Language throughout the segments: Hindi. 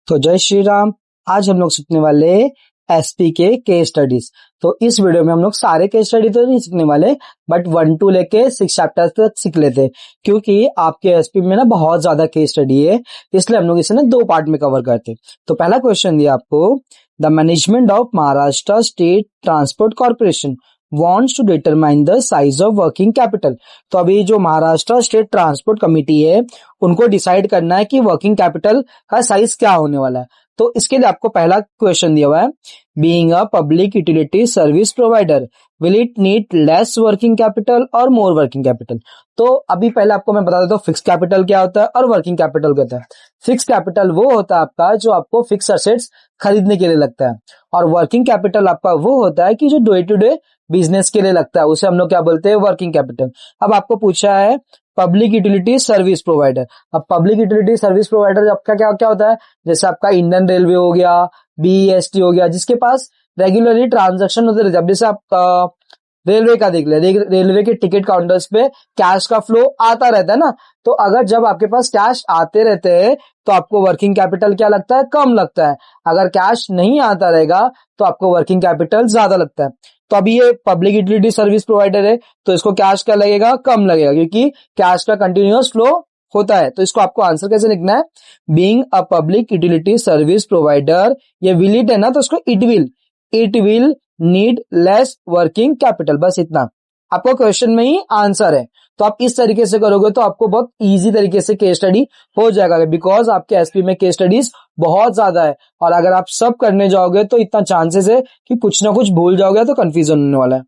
तो जय श्री राम। आज हम लोग सीखने वाले एसपी के केस स्टडीज। तो इस वीडियो में हम लोग सारे केस स्टडी तो नहीं सीखने वाले, बट 1 to लेके 6 चैप्टर तक सीख लेते हैं, क्योंकि आपके एसपी में ना बहुत ज्यादा केस स्टडी है, इसलिए हम लोग इसे ना 2 पार्ट में कवर करते हैं। तो पहला क्वेश्चन दिया आपको, the management of Maharashtra state transport corporation wants to determine the size of working capital। तो अभी जो महाराष्ट्र स्टेट ट्रांसपोर्ट कमिटी है उनको डिसाइड करना है कि वर्किंग कैपिटल का साइज क्या होने वाला है। तो इसके लिए आपको पहला क्वेश्चन दिया हुआ है, being a public utility service provider will it need less working capital और मोर वर्किंग कैपिटल। तो अभी पहले आपको मैं बता देता हूँ फिक्स कैपिटल क्या होता है और वर्किंग कैपिटल क्या होता है। फिक्स कैपिटल वो होता है आपका जो आपको फिक्स असेट्स खरीदने के लिए लगता है, और वर्किंग कैपिटल आपका वो होता है कि जो डे टू डे बिजनेस के लिए लगता है, उसे हम लोग क्या बोलते हैं, वर्किंग कैपिटल। अब आपको पूछा है पब्लिक यूटिलिटी सर्विस प्रोवाइडर। अब पब्लिक यूटिलिटी सर्विस प्रोवाइडर आपका क्या क्या होता है, जैसे आपका इंडियन रेलवे हो गया, बीईएसटी हो गया, जिसके पास रेगुलरली ट्रांजैक्शन होते रहते हैं। अब जैसे आप रेलवे का देख ले, रेलवे के टिकट काउंटर्स पे कैश का फ्लो आता रहता है ना, तो अगर जब आपके पास कैश आते रहते हैं तो आपको वर्किंग कैपिटल क्या लगता है, कम लगता है। अगर कैश नहीं आता रहेगा तो आपको वर्किंग कैपिटल ज्यादा लगता है। तो अभी ये पब्लिक यूटिलिटी सर्विस प्रोवाइडर है तो इसको कैश क्या लगेगा, कम लगेगा, क्योंकि कैश का कंटिन्यूअस फ्लो होता है। तो इसको आपको आंसर कैसे लिखना है, being a public utility service provider, ये विल इट है ना, तो इसको it will need less working capital, बस इतना आपको क्वेश्चन में ही आंसर है। तो आप इस तरीके से करोगे तो आपको बहुत इजी तरीके से केस स्टडी हो जाएगा, बिकॉज आपके एसपी में केस स्टडीज बहुत ज्यादा है, और अगर आप सब करने जाओगे तो इतना चांसेस है कि कुछ ना कुछ भूल जाओगे तो कंफ्यूजन होने वाला है।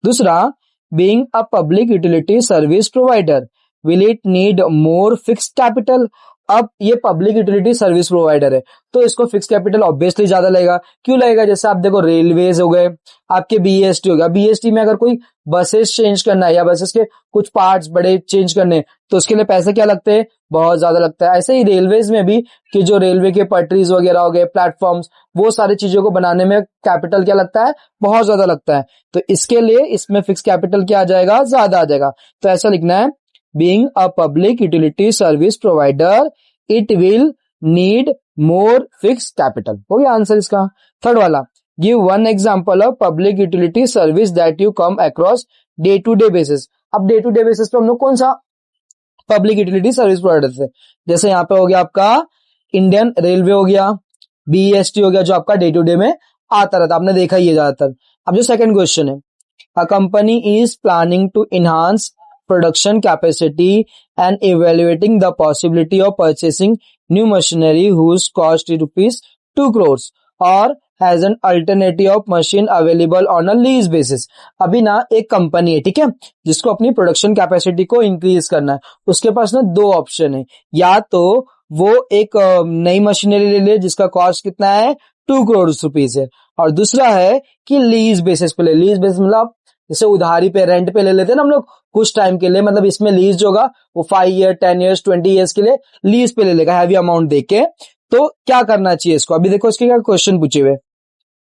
दूसरा, being a public utility service provider will it need more fixed capital. अब ये पब्लिक यूटिलिटी सर्विस प्रोवाइडर है तो इसको फिक्स कैपिटल ऑब्वियसली ज्यादा लगेगा। क्यों लगेगा, जैसे आप देखो रेलवेज हो गए, आपके बीएसटी हो गया, बीएसटी में अगर कोई बसेस चेंज करना है या बसेस के कुछ पार्ट्स बड़े चेंज करने तो उसके लिए पैसे क्या लगते हैं, बहुत ज्यादा लगता है। ऐसे ही रेलवेज में भी कि जो रेलवे के पटरीज वगैरह हो गए, प्लेटफॉर्म्स, वो सारी चीजों को बनाने में कैपिटल क्या लगता है, बहुत ज्यादा लगता है। तो इसके लिए इसमें फिक्स कैपिटल क्या आ जाएगा, ज्यादा आ जाएगा। तो ऐसा लिखना है, being a public utility service provider it will need more fix capital. हो गया आंसर इसका। थर्ड वाला, give one example of public utility service that you come across day to day basis. अब डे टू डे बेसिस पे हम लोग कौन सा पब्लिक यूटिलिटी सर्विस प्रोवाइडर थे, जैसे यहाँ पे हो गया आपका इंडियन रेलवे हो गया, बीईएसटी हो गया, जो आपका डे टू डे में आता रहता, आपने देखा ही है ज्यादातर। अब जो सेकंड क्वेश्चन है, a company is planning to enhance production capacity and evaluating the possibility of purchasing new machinery whose cost is rupees 2 crores or has an alternative of machine available on a lease basis। अभी ना एक कंपनी है, ठीक है, जिसको अपनी प्रोडक्शन कैपेसिटी को इंक्रीज करना है। उसके पास ना 2 ऑप्शन है, या तो वो एक नई मशीनरी ले ले जिसका कॉस्ट कितना है, 2 करोड़ रुपीज है, और दूसरा है कि लीज बेसिस पे ले। लीज बेसिस मतलब जैसे उधारी पे, रेंट पे ले लेते हैं ना हम लोग कुछ टाइम के लिए, मतलब इसमें लीज जो होगा वो 5 ईयर 10 ईयर्स 20 ईयर्स के लिए लीज पे ले लेगा, हैवी अमाउंट देके। तो क्या करना चाहिए इसको, अभी देखो इसके क्या क्वेश्चन पूछे हुए,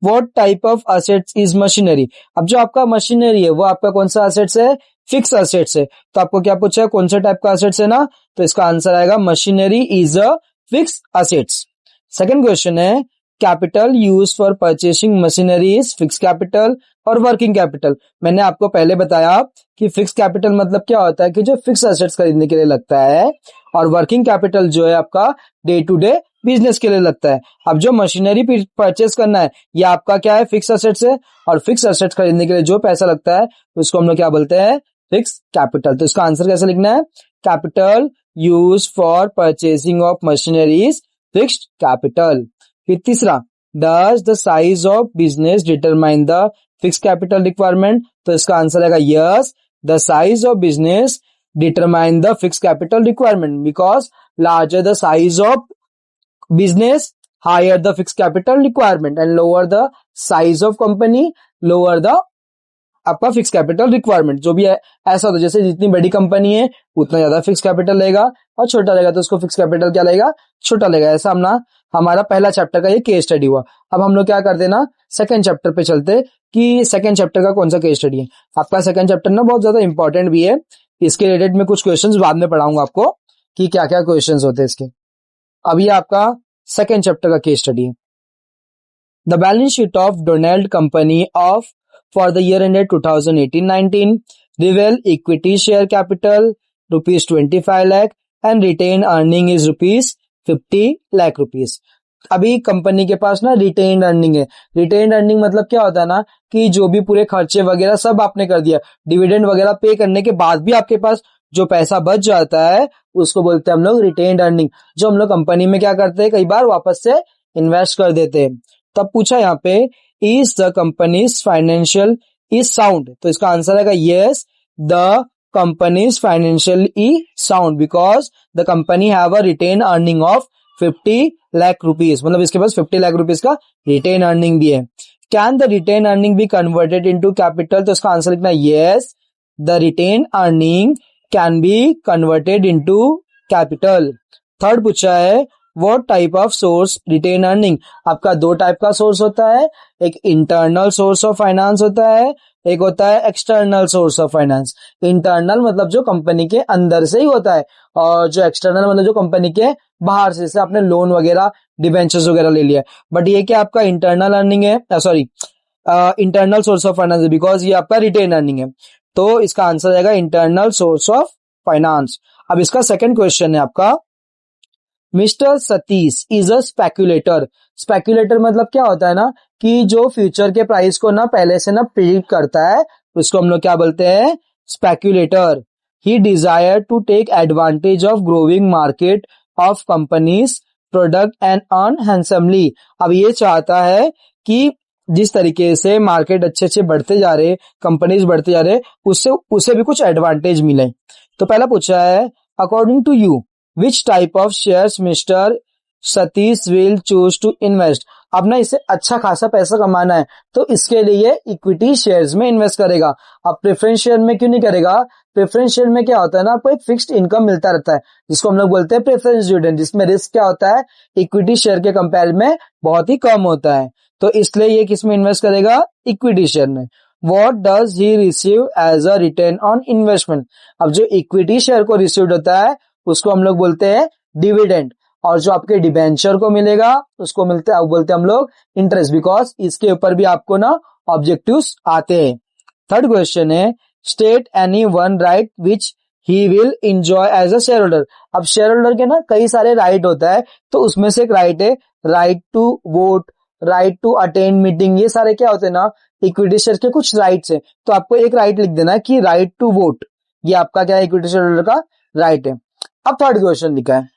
what type of assets is machinery. अब जो आपका मशीनरी है वो आपका कौन सा असेट्स है, फिक्स असेट्स है। तो आपको क्या पूछा है, कौन सा टाइप का असेट्स है ना, तो इसका आंसर आएगा machinery is a fix assets. Second question है, capital use for purchasing machinery is fix capital और वर्किंग कैपिटल। मैंने आपको पहले बताया कि फिक्स कैपिटल मतलब क्या होता है कि जो फिक्स एसेट्स खरीदने के लिए लगता है, और वर्किंग कैपिटल जो है आपका डे टू डे बिजनेस के लिए लगता है। अब जो मशीनरी परचेस करना है ये आपका क्या है, फिक्स एसेट्स है, और फिक्स एसेट्स खरीदने के लिए जो पैसा लगता है उसको हम लोग क्या बोलते हैं, फिक्स कैपिटल। तो इसका आंसर कैसे लिखना है, capital use for purchasing of machinery is fixed capital. फिर तीसरा, does the size of business determine the fix capital requirement. तो इसका आंसर आएगा yes, the size of business determine the fix capital requirement, because larger the size of business higher the fix capital requirement, and lower the size of company lower the आपका फिक्स कैपिटल रिक्वायरमेंट। जो भी है ऐसा होता है, जैसे जितनी बड़ी कंपनी है उतना ज्यादा फिक्स कैपिटल लेगा, और छोटा लेगा तो उसको फिक्स कैपिटल क्या लेगा, छोटा लेगा। ऐसा हमारा पहला चैप्टर का ये केस स्टडी हुआ। अब हम लोग क्या करते ना, सेकंड चैप्टर पे चलते कि सेकंड चैप्टर का कौन सा केस स्टडी है। आपका सेकंड चैप्टर ना बहुत ज्यादा इंपॉर्टेंट भी है, इसके रिलेटेड में कुछ क्वेश्चंस बाद में पढ़ाऊंगा आपको कि क्या क्या क्वेश्चंस होते हैं इसके। अब ये आपका सेकेंड चैप्टर का case study. The balance sheet of Donald company of for the year ended 2018-19 reveal equity share capital ₹25 lakh and retained earning is ₹50 lakh। अभी कंपनी के पास ना रिटेन अर्निंग है। रिटेन अर्निंग मतलब क्या होता है ना कि जो भी पूरे खर्चे वगैरह सब आपने कर दिया, डिविडेंड वगैरह पे करने के बाद भी आपके पास जो पैसा बच जाता है उसको बोलते हैं हम लोग रिटेन अर्निंग, जो हम लोग कंपनी में क्या करते हैं कई बार वापस से इन्वेस्ट कर देते हैं। तब पूछा यहाँ पे is the company's financial is sound, तो इसका आंसर है yes the company's financially sound because the company have a retained earning of 50 lakh rupees, मतलब इसके पास 50 लाख रुपीज का रिटेन अर्निंग भी है। Can the retained earning be converted into capital, तो इसका आंसर लिखना yes the retained earning can be converted into capital. Third पूछा है what type of source retain earning, आपका दो टाइप का सोर्स होता है, एक इंटरनल सोर्स ऑफ फाइनेंस होता है, एक होता है external source of finance. Internal मतलब जो कंपनी के अंदर से ही होता है, और जो एक्सटर्नल मतलब जो कंपनी के बाहर से, जैसे आपने लोन वगैरह डिबेंचर्स वगैरह ले लिया। बट ये क्या आपका इंटरनल अर्निंग है, sorry internal source of finance है बिकॉज ये आपका रिटेन अर्निंग है, तो इसका आंसर आएगा इंटरनल सोर्स ऑफ फाइनेंस। अब इसका सेकंड क्वेश्चन है आपका mister Satish is a speculator. Speculator मतलब क्या होता है ना कि जो फ्यूचर के प्राइस को ना पहले से ना प्रिडिक्ट करता है, उसको हम लोग क्या बोलते हैं speculator. He desire to take advantage of growing market of company's product and earn handsomely. अब ये चाहता है कि जिस तरीके से मार्केट अच्छे अच्छे बढ़ते जा रहे, कंपनीज बढ़ते जा रहे, उससे उसे भी कुछ एडवांटेज मिले। तो पहला पूछा है according to you which type of shares mister Satish will choose to invest. अब ना इसे अच्छा खासा पैसा कमाना है तो इसके लिए इक्विटी शेयर्स में इन्वेस्ट करेगा। अब प्रेफरेंस शेयर में क्यों नहीं करेगा, प्रेफरेंस शेयर में क्या होता है ना आपको एक फिक्स्ड इनकम मिलता रहता है जिसको हम लोग बोलते हैं प्रेफरेंस डिविडेंड, जिसमें रिस्क क्या होता है इक्विटी शेयर के कंपेयर में बहुत ही कम होता है, तो इसलिए ये किस में इन्वेस्ट करेगा इक्विटी शेयर में। What does he receive as a return on investment? अब जो इक्विटी शेयर को रिसीव होता है उसको हम लोग बोलते हैं डिविडेंड, और जो आपके डिबेंचर को मिलेगा उसको मिलते हैं बोलते हैं हम लोग इंटरेस्ट, बिकॉज इसके ऊपर भी आपको ना ऑब्जेक्टिव्स आते हैं। थर्ड क्वेश्चन है state any one right which he will enjoy as a shareholder. अब शेयर होल्डर के ना कई सारे राइट होता है, तो उसमें से एक राइट है right to vote, right to attend meeting, ये सारे क्या होते हैं ना इक्विटी शेयर के कुछ राइट्स है। तो आपको एक राइट लिख देना कि राइट टू वोट, ये आपका क्या है इक्विटी शेयर होल्डर का राइट है। अब थर्ड क्वेश्चन लिखा है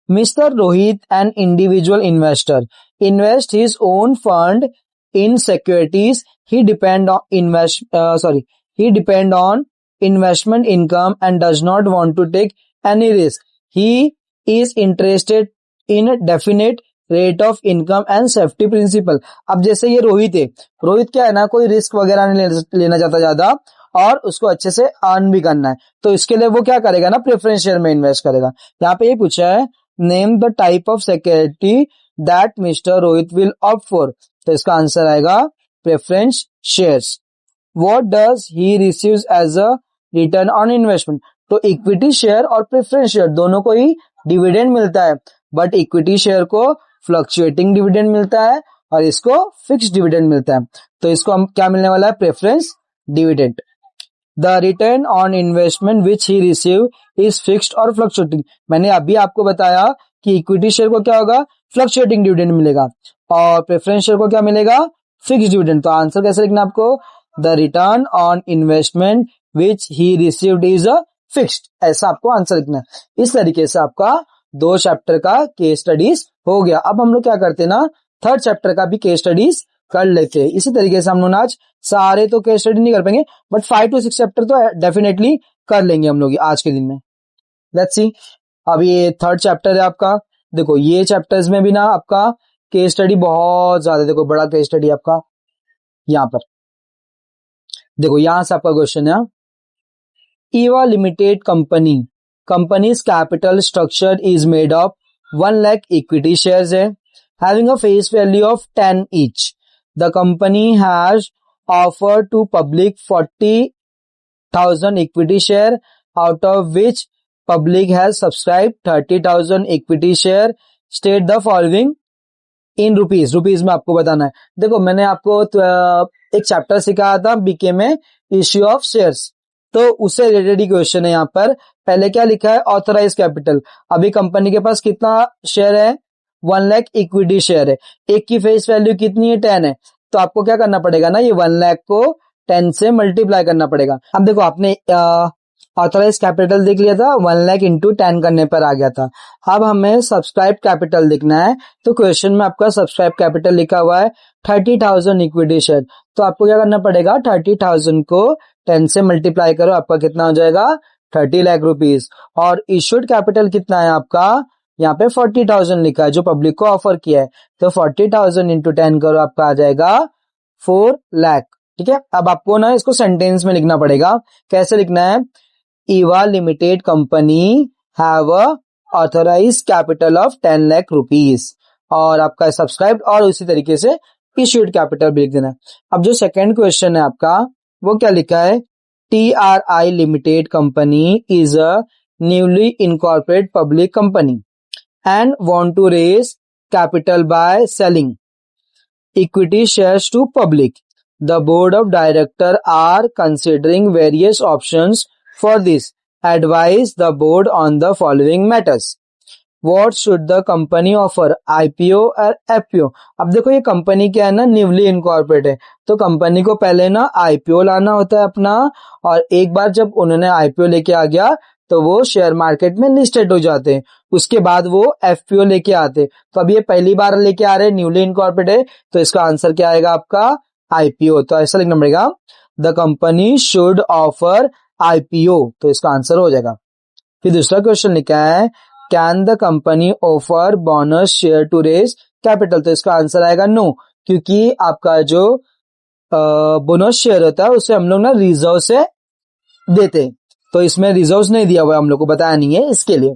mister Rohit an individual investor invest his own fund in securities, he depend on investment income and does not want to take any risk. He is interested in a definite rate of income and safety principle. अब जैसे ये रोहित है, रोहित क्या है ना कोई रिस्क वगैरह नहीं लेना चाहता ज्यादा और उसको अच्छे से अर्न भी करना है, तो इसके लिए वो क्या करेगा ना प्रेफरेंस शेयर में इन्वेस्ट करेगा। यहाँ पे ये पूछा है name the type of security that mister Rohit will opt for, तो इसका आंसर आएगा preference shares. What does he receives as a return on investment, तो इक्विटी शेयर और प्रेफरेंस शेयर दोनों को ही डिविडेंड मिलता है, बट इक्विटी शेयर को फ्लक्चुएटिंग डिविडेंड मिलता है और इसको फिक्स्ड डिविडेंड मिलता है, तो इसको हम क्या मिलने वाला है preference dividend. The return on investment which he receive is fixed और फ्लक्चुएटिंग। मैंने अभी आपको बताया कि इक्विटी शेयर को क्या होगा फ्लक्चुएटिंग डिविडेंड मिलेगा और प्रेफरेंस शेयर को क्या मिलेगा फिक्स्ड डिविडेंड। तो आंसर कैसे लिखना आपको the return on investment which he received is a fixed, ऐसा आपको आंसर लिखना है। इस तरीके से आपका 2 चैप्टर का केस स्टडीज हो गया। अब हम लोग क्या करते हैं ना थर्ड चैप्टर का भी केस स्टडीज कर लेते हैं। इसी तरीके से हम लोग आज सारे तो केस स्टडी नहीं कर पाएंगे बट 5 to 6 चैप्टर तो डेफिनेटली कर लेंगे हम लोग आज के दिन में। लेट्स सी, अब ये थर्ड चैप्टर है आपका। देखो ये चैप्टर्स में भी ना आपका केस स्टडी बहुत ज्यादा, देखो बड़ा केस स्टडी आपका यहाँ पर। देखो यहां से आपका क्वेश्चन है Eva limited companies capital structure is made of 1 lakh equity shares है having a face value of 10 each. The company has offered to public 40,000 equity share, out of which public has subscribed 30,000 equity share state the following in rupees, rupees में आपको बताना है। देखो मैंने आपको एक चैप्टर सिखाया था बीके में, इश्यू ऑफ शेयर्स, तो उससे रिलेटेड ही क्वेश्चन है यहाँ पर। पहले क्या लिखा है, ऑथराइज कैपिटल। अभी कंपनी के पास कितना शेयर है, 1 लाख इक्विटी शेयर है, एक की फेस वैल्यू कितनी है, 10 है, तो आपको क्या करना पड़ेगा ना, ये 1 लाख को 10 से मल्टीप्लाई करना पड़ेगा। अब देखो आपने ऑथराइज कैपिटल देख लिया था, 1 लाख इंटू 10 करने पर आ गया था। अब हमें सब्सक्राइब कैपिटल देखना है, तो क्वेश्चन में आपका सब्सक्राइब कैपिटल लिखा हुआ है 30,000 इक्विटी शेयर, तो आपको क्या करना पड़ेगा, 30,000 को 10 से मल्टीप्लाई करो, आपका कितना हो जाएगा, 30 लाख रुपीज। और इश्यूड कैपिटल कितना है आपका, यहाँ पे 40,000 लिखा है जो पब्लिक को ऑफर किया है, तो 40,000 इंटू 10 करो, आपका आ जाएगा 4 लाख। ठीक है, अब आपको ना इसको सेंटेंस में लिखना पड़ेगा। कैसे लिखना है, Eva limited company have a authorise capital of 10 lakh rupees, और आपका सब्सक्राइब, और उसी तरीके से इश्यूड कैपिटल भी लिख देना है। अब जो सेकंड क्वेश्चन है आपका, वो क्या लिखा है, TRI limited company is a newly incorporated public company and want to raise capital by selling equity shares to public. The board of directors are considering various options for this. Advise the board on the following matters. What should the company offer, IPO और FPO? अब देखो ये कंपनी क्या है ना, न्यूली इनकॉर्पोरेट है, तो कंपनी को पहले ना IPO लाना होता है अपना, और एक बार जब उन्होंने IPO लेके आ गया तो वो शेयर मार्केट में लिस्टेड हो जाते हैं, उसके बाद वो FPO लेके आते। तो अब ये पहली बार लेके आ रहे हैं, न्यूली इनकॉर्पोरेट है, तो इसका आंसर क्या आएगा आपका, IPO। तो ऐसा लिखना पड़ेगा, the company should offer IPO, तो इसका आंसर हो जाएगा। फिर दूसरा क्वेश्चन लिखा है, can the company offer bonus share to raise capital, तो इसका आंसर आएगा नो, क्योंकि आपका जो बोनस शेयर होता है उसे हम लोग ना रिजर्व से देते, तो इसमें रिजर्व नहीं दिया हुआ है, हम लोग को बताया नहीं है, इसके लिए।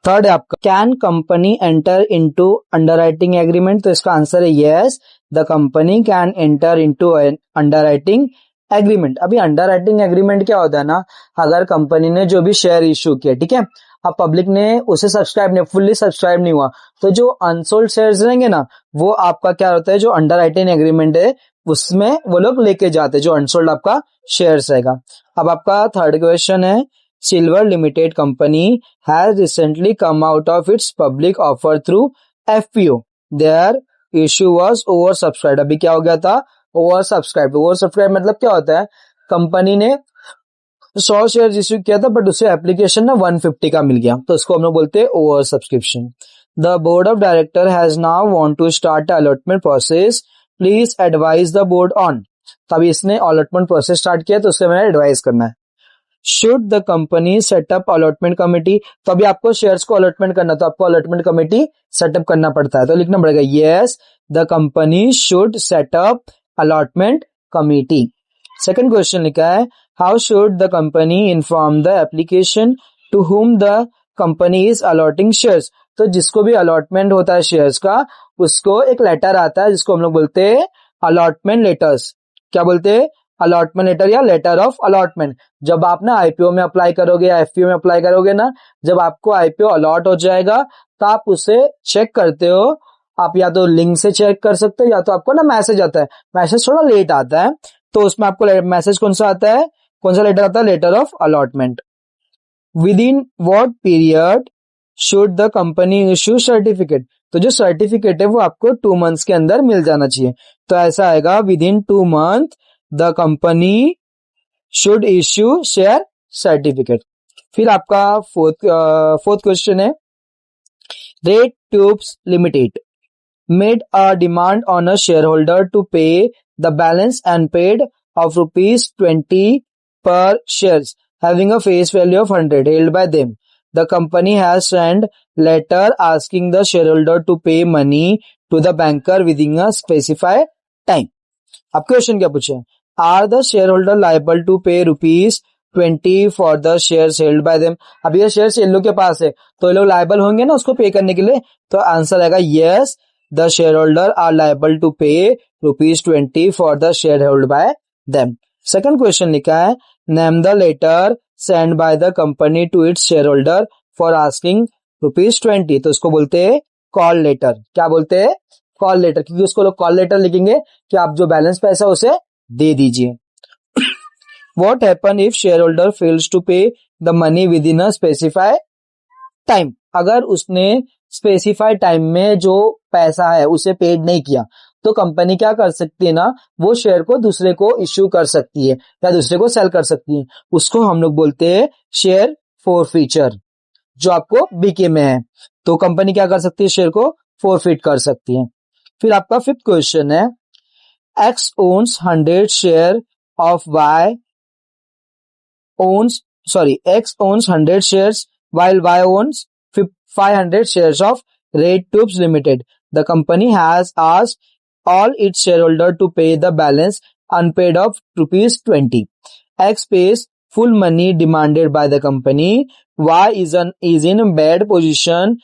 थर्ड है आपका, can company enter into underwriting agreement, तो इसका आंसर है yes, the company can enter into underwriting agreement. अभी अंडरराइटिंग एग्रीमेंट क्या होता है ना, अगर कंपनी ने जो भी शेयर इश्यू किया, ठीक है, अब पब्लिक ने उसे सब्सक्राइब नहीं, फुल्ली सब्सक्राइब नहीं हुआ, तो जो अनसोल्ड शेयर्स रहेंगे ना, वो आपका क्या होता है, जो अंडरराइटिंग एग्रीमेंट है उसमें वो लोग लेके जाते हैं, जो अनसोल्ड आपका शेयर्स रहेगा। अब आपका थर्ड क्वेश्चन है, silver limited company has recently come out of its public offer through FPO, their issue was over subscribe. अभी क्या हो गया था, ओवर सब्सक्राइब। ओवर सब्सक्राइब मतलब क्या होता है, कंपनी ने 100 शेयर इश्यू किया था, बट उसे एप्लीकेशन ना 150 का मिल गया, तो उसको हम लोग बोलते हैं over subscription. The board of director has now want to start allotment process, please advise the board on. तभी इसने अलॉटमेंट प्रोसेस स्टार्ट किया, तो उससे मैंने एडवाइस करना है। Should the company setup allotment committee, तो अभी आपको शेयर्स को अलॉटमेंट करना, तो आपको अलॉटमेंट कमेटी सेटअप करना पड़ता है, तो लिखना पड़ेगा yes, the company should set up allotment committee. Second question लिखा है, how should the company inform the application to whom the company is allotting shares, तो जिसको भी अलॉटमेंट होता है शेयर्स का, उसको एक लेटर आता है जिसको हम लोग बोलते हैं अलॉटमेंट लेटर्स। क्या बोलते हैं, अलॉटमेंट लेटर या लेटर ऑफ अलॉटमेंट। जब आप ना IPO में अप्लाई करोगे या FPO में अप्लाई करोगे ना, जब आपको IPO अलॉट हो जाएगा तो आप उसे चेक करते हो, आप या तो लिंक से चेक कर सकते हो, या तो आपको ना मैसेज आता है, मैसेज थोड़ा लेट आता है, तो उसमें आपको मैसेज कौन सा आता है, कौन सा लेटर आता है, letter of allotment. Within what period should the company issue certificate, तो जो सर्टिफिकेट है वो आपको 2 मंथ्स के अंदर मिल जाना चाहिए, तो ऐसा आएगा, with in 2 month the company should issue share certificate. फिर आपका फोर्थ क्वेश्चन है, red tubes limited made a demand on a shareholder to pay the balance and paid of rupees 20 per shares having a face value of 100 held by them. The company has sent letter asking the shareholder to pay money to the banker within a specified time. अब क्वेश्चन क्या पूछे, are the share holder liable to pay ₹20 for the shares held by them. अब ये शेयर्स इन लोग के पास है, तो ये लोग लाइबल होंगे ना उसको पे करने के लिए, तो आंसर आएगा yes, the share holder are liable to pay ₹20 for the share held by them. Second question लिखा है, name the letter send by the company to its share holder for asking ₹20, तो इसको बोलते हैं कॉल लेटर। क्या बोलते हैं? कॉल लेटर, क्योंकि उसको लोग कॉल लेटर लिखेंगे कि आप जो बैलेंस पैसा उसे दे दीजिए। What happen if shareholder fails to pay the money within a specified time? अगर उसने स्पेसिफाइड टाइम में जो पैसा है उसे पेड नहीं किया तो कंपनी क्या कर सकती है ना, वो शेयर को दूसरे को इश्यू कर सकती है या दूसरे को सेल कर सकती है। उसको हम लोग बोलते हैं शेयर फोरफीचर, जो आपको बीके में है। तो कंपनी क्या कर सकती है? शेयर को फोरफिट कर सकती है। फिर आपका फिफ्थ क्वेश्चन है, X owns 100 share of Y X owns 100 shares while Y owns 500 shares of Red Tubes Limited. The company has asked all its shareholders to pay the balance unpaid of rupees 20. X pays full money demanded by the company. Y is in bad position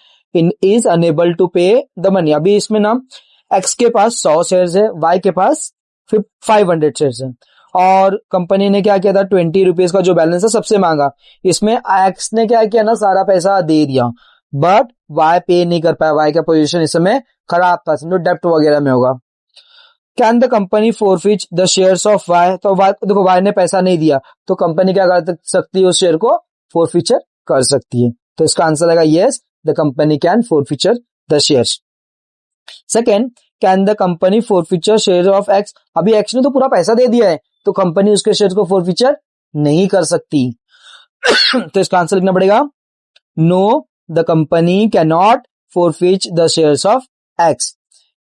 is unable to pay the money. अभी इसमें ना X के पास 100 शेयर्स है, Y के पास 500 शेयर्स है और कंपनी ने क्या किया था, 20 रुपीज का जो बैलेंस है सबसे मांगा। इसमें एक्स ने क्या किया ना, सारा पैसा दे दिया, बट वाई पे नहीं कर पाया। वाई का पोजीशन इस समय खराब था, समझो डेप्ट वगैरह में होगा। Can the company forfeit the shares of Y? तो वाई, देखो वाई ने पैसा नहीं दिया तो कंपनी क्या कर सकती है? उस शेयर को फोरफिचर कर सकती है। तो इसका आंसर आएगा yes, the company can forfeit the shares. Second, can the company forfeit share of X? अभी एक्स ने तो पूरा पैसा दे दिया है तो कंपनी उसके शेयर को फोरफिचर नहीं कर सकती। तो इसका आंसर लिखना पड़ेगा no, the company can not forfeit the shares of X.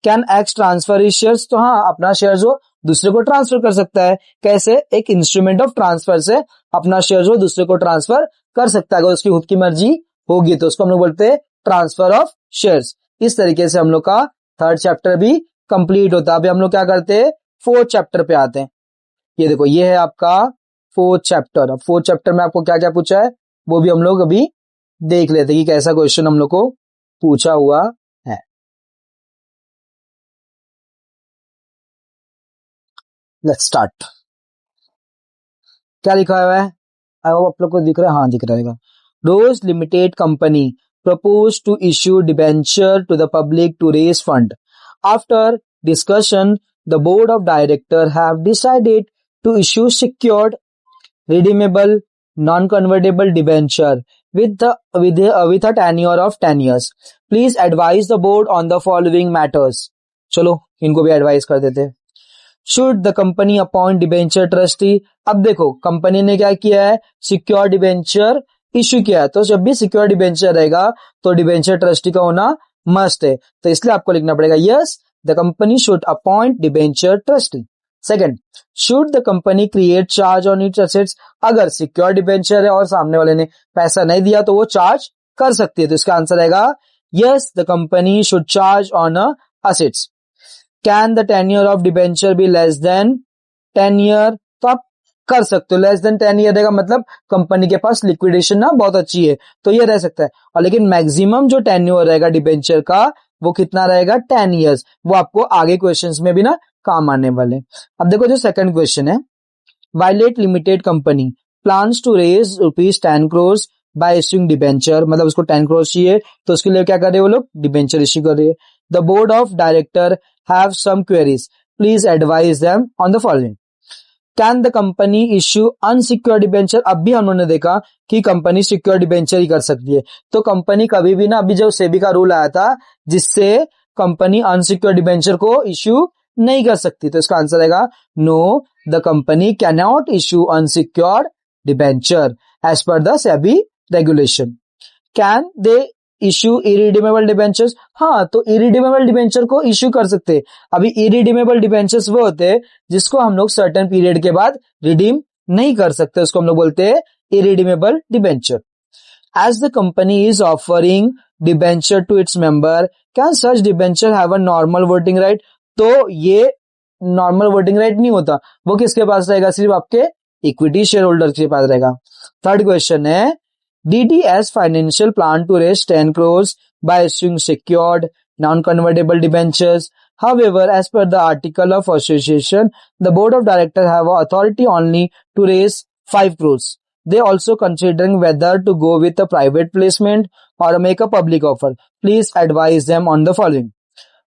Can X transfer his shares? तो हाँ, अपना शेयर जो दूसरे को ट्रांसफर कर सकता है। कैसे? एक इंस्ट्रूमेंट ऑफ ट्रांसफर से अपना शेयर जो दूसरे को ट्रांसफर कर सकता है। अगर उसकी खुद की मर्जी होगी तो उसको हम लोग बोलते हैं ट्रांसफर ऑफ शेयर्स। इस तरीके से हम लोग का थर्ड चैप्टर भी कंप्लीट होता है। अभी हम लोग क्या करते हैं, फोर्थ चैप्टर पे आते हैं। ये देखो, ये है आपका फोर्थ चैप्टर। अब फोर्थ चैप्टर में आपको क्या क्या पूछा है वो भी हम लोग अभी देख लेते हैं कि कैसा क्वेश्चन हम लोग को पूछा हुआ है। Let's start. क्या लिखा हुआ है? आई होप आप लोग को दिख रहा है। हाँ, दिख रहेगा। Rose limited company proposed to issue debenture to the public to raise fund. After discussion, the board of directors have decided to issue secured, redeemable, non-convertible debenture with a tenure of 10 years. Please advise the board on the following matters. चलो इनको भी एडवाइस कर देते। Should the company appoint debenture trustee? अब देखो कंपनी ने क्या किया है, सिक्योर डिबेंचर इश्यू किया है, तो जब भी सिक्योर डिबेंचर रहेगा तो डिबेंचर ट्रस्टी का होना मस्ट है। तो इसलिए आपको लिखना पड़ेगा yes, the company should appoint debenture trustee. Second, should the company create charge on its assets? अगर सिक्योर डिबेंचर है और सामने वाले ने पैसा नहीं दिया तो वो चार्ज कर सकती है। तो इसका आंसर आएगा yes, the company should charge on assets. Can the tenure of debenture be less than 10 year? तो आप कर सकते हो, लेस देन 10 ईयर रहेगा मतलब कंपनी के पास लिक्विडेशन ना बहुत अच्छी है तो ये रह सकता है। और लेकिन मैक्सिमम जो टेन्योर रहेगा डिबेंचर का वो कितना रहेगा? 10 इयर्स। वो आपको आगे क्वेश्चंस में भी ना काम आने वाले। अब देखो जो सेकंड क्वेश्चन है, violet limited company plans to raise ₹10 crore by issuing debenture, मतलब उसको 10 crore चाहिए तो उसके लिए क्या कर रहे हैं वो लोग? डिबेंचर इश्यू कर रहे हैं। The board of director have some queries, please advise them on the following. Can the company issue unsecured debenture? अब भी हमने देखा कि कंपनी सिक्योर डिबेंचर ही कर सकती है। तो कंपनी कभी भी ना, अभी जो सेबी का रूल आया था जिससे कंपनी अनसिक्योर डिबेंचर को इश्यू नहीं कर सकती, तो इसका आंसर आएगा no, the company can not issue unsecured debenture as per the SEBI regulation. Can they issue irredeemable debentures? हाँ, तो इरिडीमेबल डिबेंचर को इश्यू कर सकते हैं। अभी इरिडीमेबल डिबेंचर्स वो होते हैं जिसको हम लोग सर्टेन पीरियड के बाद रिडीम नहीं कर सकते, उसको हम लोग बोलते हैं irredeemable debenture. As the company is offering debenture to its member, can such debenture have a normal voting right? तो ये नॉर्मल वोटिंग राइट नहीं होता, वो किसके पास रहेगा? सिर्फ आपके इक्विटी शेयर होल्डर के पास रहेगा। थर्ड क्वेश्चन है, DDS financial plan to raise 10 crores by issuing secured, non-convertible debentures. However, as per the article of association, the board of directors have authority only to raise 5 crores. They also considering whether to go with a private placement or make a public offer. Please advise them on the following.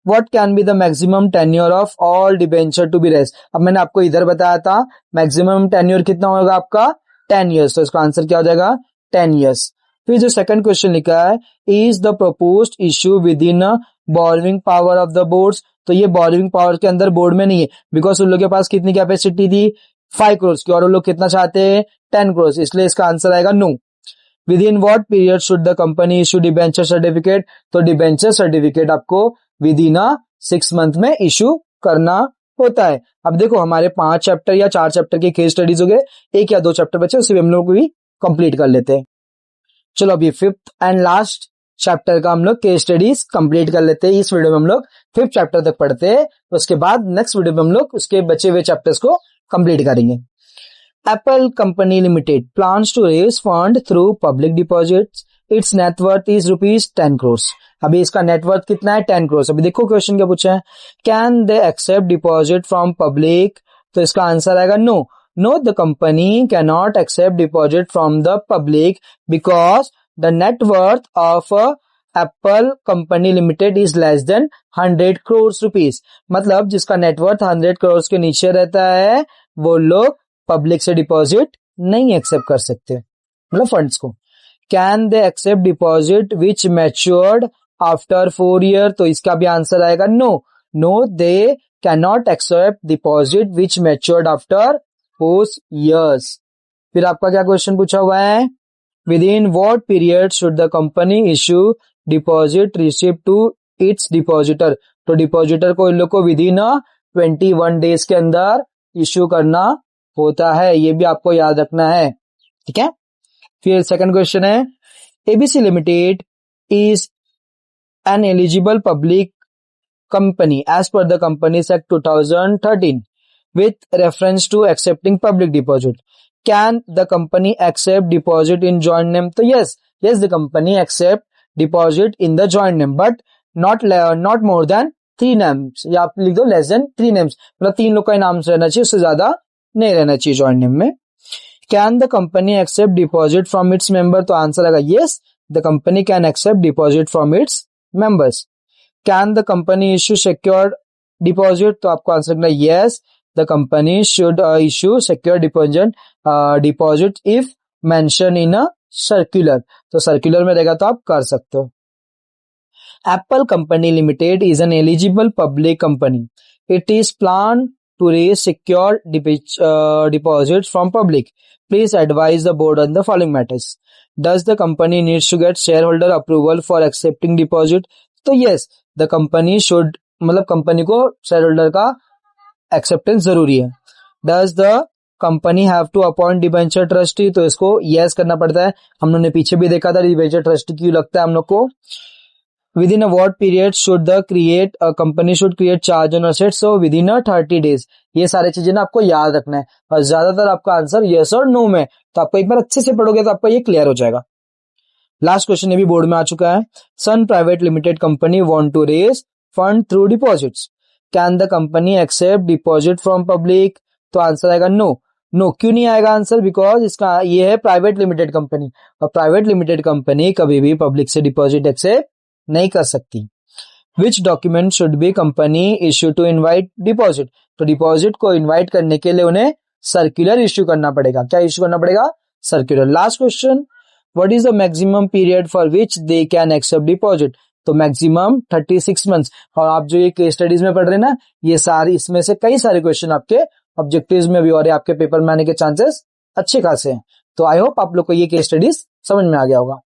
What can be the maximum tenure of all debenture to be raised? अब मैंने आपको इधर बताया था मैक्सिमम टेन्योर कितना होगा आपका 10 years, तो इसका आंसर क्या हो जाएगा 10 years. फिर जो सेकंड क्वेश्चन लिखा है is the proposed issue with in borrowing power of the boards, तो ये बोरोइंग पावर के अंदर बोर्ड में नहीं है, बिकॉज उन लोग के पास कितनी कैपेसिटी थी 5 करोड़ की और उन लोग कितना चाहते हैं 10 करोड़, इसलिए इसका आंसर आएगा no. Within what period should the company issue debenture certificate, तो डिबेंचर सर्टिफिकेट आपको विद इन 6 month में इशू करना होता है. अब देखो हमारे 5 चैप्टर या 4 चैप्टर के केस स्टडीज हो गए, 1 या 2 चैप्टर बचे, उसे हम लोग भी कंप्लीट कर लेते हैं. चलो अभी 5th एंड लास्ट चैप्टर का हम लोग केस स्टडीज कंप्लीट कर लेते हैं. इस वीडियो में हम लोग 5th चैप्टर तक पढ़ते हैं, उसके बाद नेक्स्ट वीडियो में हम लोग उसके बचे हुए चैप्टर्स को कंप्लीट करेंगे. Apple Company Limited plans to raise fund through public deposits. Its net worth is rupees 10 crores. अभी इसका नेटवर्थ कितना है 10 crores. अभी देखो क्वेश्चन क्या पूछा है, can they accept deposit from public, तो इसका आंसर आएगा no. No, the company can not accept deposit from the public because the net worth of Apple company limited is less than 100 crores rupees. मतलब जिसका नेटवर्थ 100 crores के नीचे रहता है वो लोग पब्लिक से डिपॉजिट नहीं एक्सेप्ट कर सकते, मतलब फंड्स को. Can they accept deposit which matured after 4 years, तो इसका भी आंसर आएगा no. No, they can not accept deposit which matured after 4 years. फिर आपका क्या क्वेश्चन पूछा हुआ है, within what period should the company issue deposit receipt to its depositor, तो डिपॉजिटर को इन लोग को विद इन 21 days के अंदर इश्यू करना होता है, ये भी आपको याद रखना है, ठीक है. फिर सेकंड क्वेश्चन है, ABC limited is an eligible public company as per the companies act 2013 with reference to accepting public deposit. Can the company accept deposit in joint name, तो yes the company accept deposit in the joint name but not more than 3 names, या आप लिख दो लेस देन 3 names, मतलब 3 लोग का नाम रहना चाहिए, उससे ज्यादा नहीं रहना चाहिए जॉइंट नेम में. Can the company accept deposit from its member, तो आंसर आएगा yes the company can accept deposit from its members. Can the company issue secured deposit, तो आपको आंसर करना yes the company should issue secure deposit if mention in a circular, तो सर्कुलर में रहेगा तो आप कर सकते हो. Apple Company Limited is an eligible public company. It is planned to raise secure deposits from public. Please advise the board on the following matters. Does the company needs to get shareholder approval for accepting deposit? तो yes, the company should, मतलब कंपनी को shareholder का acceptance जरूरी है. Does the company have to appoint debenture trustee? तो इसको yes करना पड़ता है. हम लोगों ने पीछे भी देखा था debenture trustee क्यों लगता है हम लोग को. Within a what period should the company should create charge on assets? So within a 30 days. ये सारी चीजें ना आपको याद रखना है और ज्यादातर आपका आंसर यस और नो में, तो आपको एक बार अच्छे से पढ़ोगे तो आपका ये क्लियर हो जाएगा. लास्ट क्वेश्चन ये भी बोर्ड में आ चुका है. Sun private limited company want to raise fund through deposits. Can the company accept deposit from public, तो आंसर आएगा नो. नो क्यों नहीं आएगा आंसर, बिकॉज इसका ये है प्राइवेट लिमिटेड कंपनी और प्राइवेट लिमिटेड कंपनी कभी भी पब्लिक से डिपॉजिट एक्सेप्ट नहीं कर सकती. Which document should be company issue to invite deposit, तो डिपॉजिट को इनवाइट करने के लिए उन्हें सर्कुलर इश्यू करना पड़ेगा. क्या इश्यू करना पड़ेगा, circular. Last question, what is the maximum period for which they can accept deposit, तो मैक्सिमम 36 months. और आप जो ये केस स्टडीज में पढ़ रहे हैं ना, ये सारी इसमें से कई सारे क्वेश्चन आपके ऑब्जेक्टिव्स में भी और आपके पेपर में आने के चांसेस अच्छे खासे हैं. तो आई होप आप लोग को ये केस स्टडीज समझ में आ गया होगा.